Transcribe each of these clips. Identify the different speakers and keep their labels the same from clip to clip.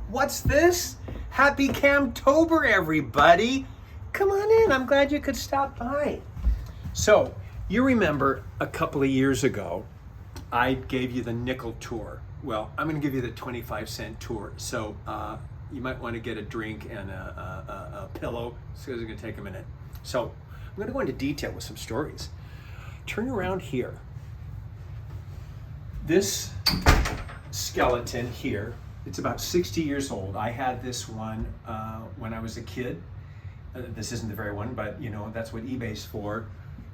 Speaker 1: What's this? Happy Camtober, everybody. Come on in. I'm glad you could stop by. So, you remember a couple of years ago, I gave you the nickel tour. Well, I'm going to give you the 25-cent tour. So, you might want to get a drink and a pillow. It's going to take a minute. So, I'm going to go into detail with some stories. Turn around here. This skeleton here, it's about 60 years old. I had this one when I was a kid. This isn't the very one, but you know, that's what eBay's for.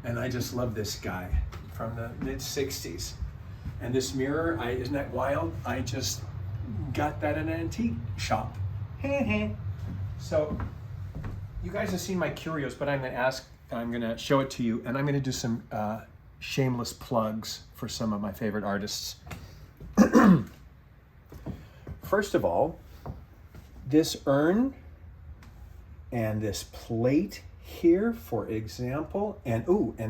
Speaker 1: And I just love this guy from the mid-60s. And this mirror, isn't that wild? I just got that in an antique shop. So you guys have seen my curios, but I'm gonna show it to you, and I'm gonna do some shameless plugs for some of my favorite artists. First of all, this urn and this plate here, for example, and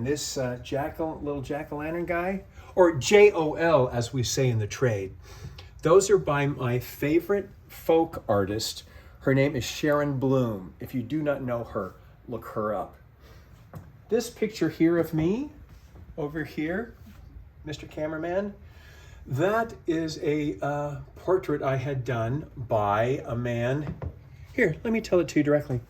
Speaker 1: this little jack-o'-lantern guy, or JOL as we say in the trade. Those are by my favorite folk artist. Her name is Sharon Bloom. If you do not know her, look her up. This picture here of me, over here, Mr. Cameraman, that is a portrait I had done by a man. Here, let me tell it to you directly.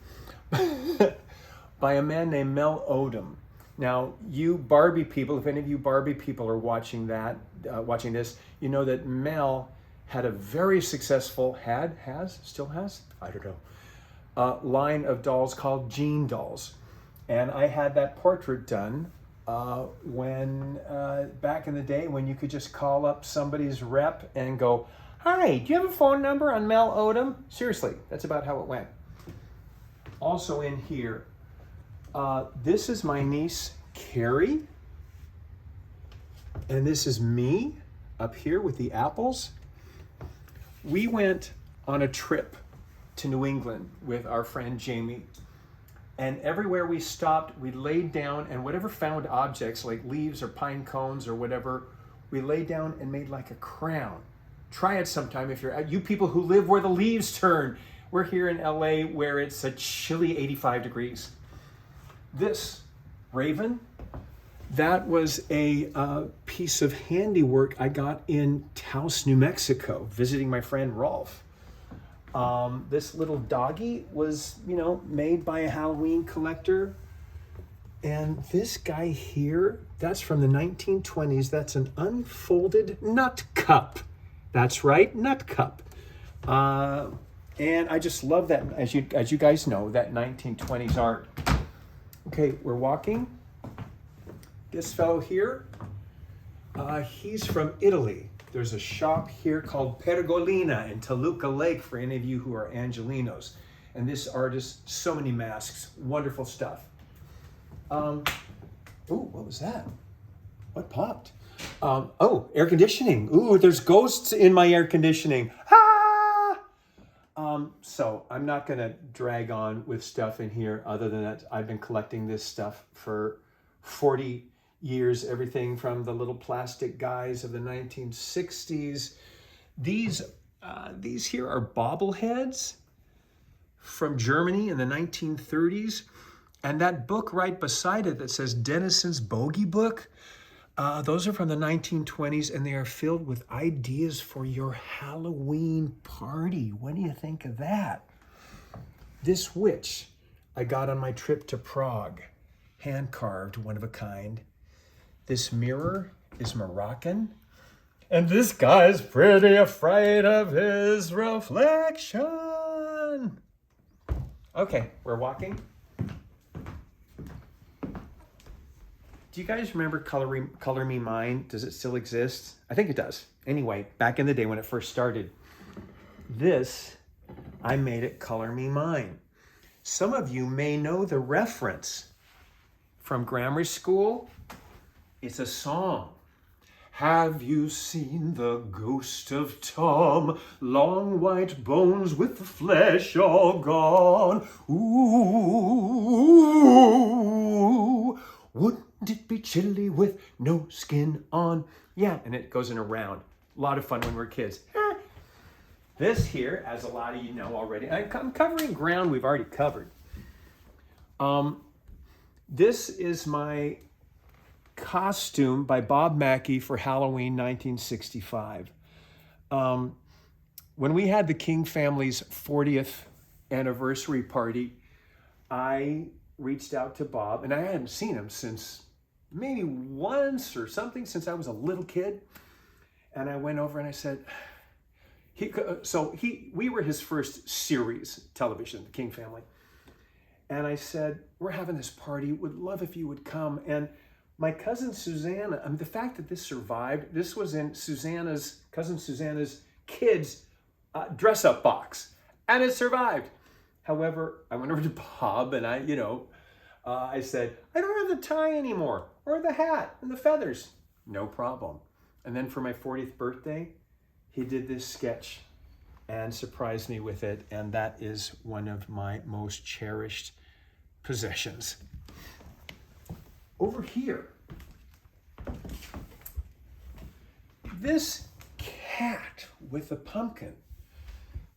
Speaker 1: By a man named Mel Odom. Now, you Barbie people, if any of you Barbie people are watching this, you know that Mel had a very successful, still has, I don't know, line of dolls called Jean dolls. And I had that portrait done when back in the day when you could just call up somebody's rep and go, "Hi, do you have a phone number on Mel Odom?" Seriously, that's about how it went. Also in here, this is my niece, Carrie. And this is me up here with the apples. We went on a trip to New England with our friend Jamie. And everywhere we stopped, we laid down, and whatever found objects like leaves or pine cones or whatever, we laid down and made like a crown. Try it sometime if you're, you people who live where the leaves turn. We're here in LA where it's a chilly 85 degrees. This raven, that was a piece of handiwork I got in Taos, New Mexico, visiting my friend Rolf. This little doggy was, made by a Halloween collector. And this guy here, that's from the 1920s. That's an unfolded nut cup. That's right, nut cup. And I just love that, as you guys know, that 1920s art. Okay, we're walking. This fellow here, he's from Italy. There's a shop here called Pergolina in Toluca Lake for any of you who are Angelinos. And this artist, so many masks, wonderful stuff. What was that? What popped? Air conditioning. Ooh, there's ghosts in my air conditioning. So I'm not gonna drag on with stuff in here other than that I've been collecting this stuff for 40 years, everything from the little plastic guys of the 1960s. These here are bobbleheads from Germany in the 1930s. And that book right beside it that says Denison's Bogey Book, those are from the 1920s, and they are filled with ideas for your Halloween party. What do you think of that? This witch I got on my trip to Prague, hand-carved, one of a kind. This mirror is Moroccan. And this guy's pretty afraid of his reflection. Okay, we're walking. Do you guys remember Color Me Mine? Does it still exist? I think it does. Anyway, back in the day when it first started, I made it Color Me Mine. Some of you may know the reference from grammar school. It's a song. Have you seen the ghost of Tom? Long white bones with the flesh all gone. Ooh, wouldn't it be chilly with no skin on? Yeah, and it goes in a round. A lot of fun when we're kids. This here, as a lot of you know already, I'm covering ground we've already covered. This is my costume by Bob Mackie for Halloween 1965. When we had the King family's 40th anniversary party, I reached out to Bob, and I hadn't seen him since maybe once or something since I was a little kid. And I went over and I said, we were his first series television, the King family. And I said, we're having this party, would love if you would come. And my cousin Susanna, I mean, the fact that this survived, this was in cousin Susanna's kids' dress-up box, and it survived. However, I went over to Bob and I said, I don't have the tie anymore, or the hat and the feathers. No problem. And then for my 40th birthday, he did this sketch and surprised me with it, and that is one of my most cherished possessions. Over here, this cat with the pumpkin,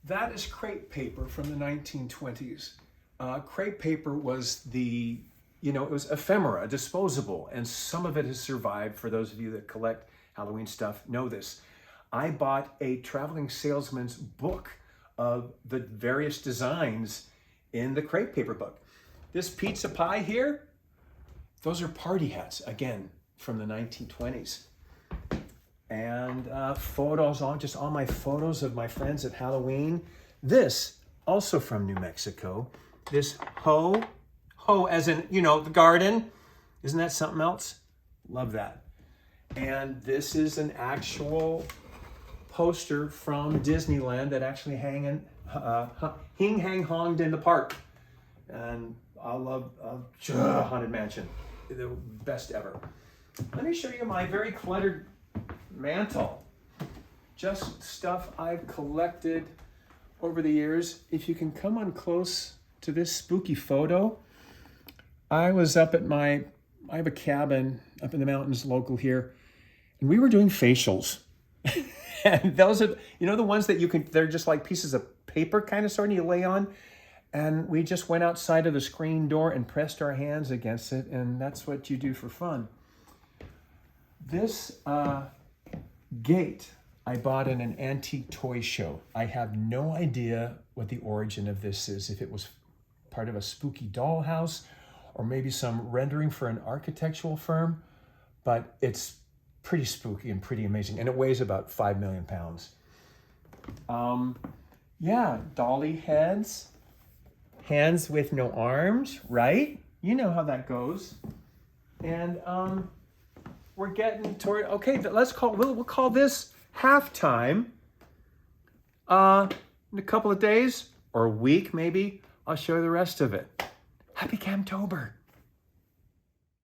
Speaker 1: that is crepe paper from the 1920s. Crepe paper was it was ephemera, disposable, and some of it has survived. For those of you that collect Halloween stuff, know this. I bought a traveling salesman's book of the various designs in the crepe paper book. This pizza pie here, those are party hats, again, from the 1920s. And photos, just all my photos of my friends at Halloween. This, also from New Mexico, this hoe as in, the garden. Isn't that something else? Love that. And this is an actual poster from Disneyland that actually hanged in the park. And I love Haunted Mansion, the best ever. Let me show you my very cluttered mantle. Just stuff I've collected over the years. If you can come on close to this spooky photo, I was up at I have a cabin up in the mountains local here, and we were doing facials. And those are, the ones that they're just like pieces of paper kind of sort of you lay on. And we just went outside of the screen door and pressed our hands against it. And that's what you do for fun. This gate I bought in an antique toy show. I have no idea what the origin of this is. If it was part of a spooky dollhouse or maybe some rendering for an architectural firm. But it's pretty spooky and pretty amazing. And it weighs about 5 million pounds. Dolly heads. Hands with no arms, right? You know how that goes. And we're getting toward, we'll call this halftime. In a couple of days or a week maybe, I'll show you the rest of it. Happy Camptober.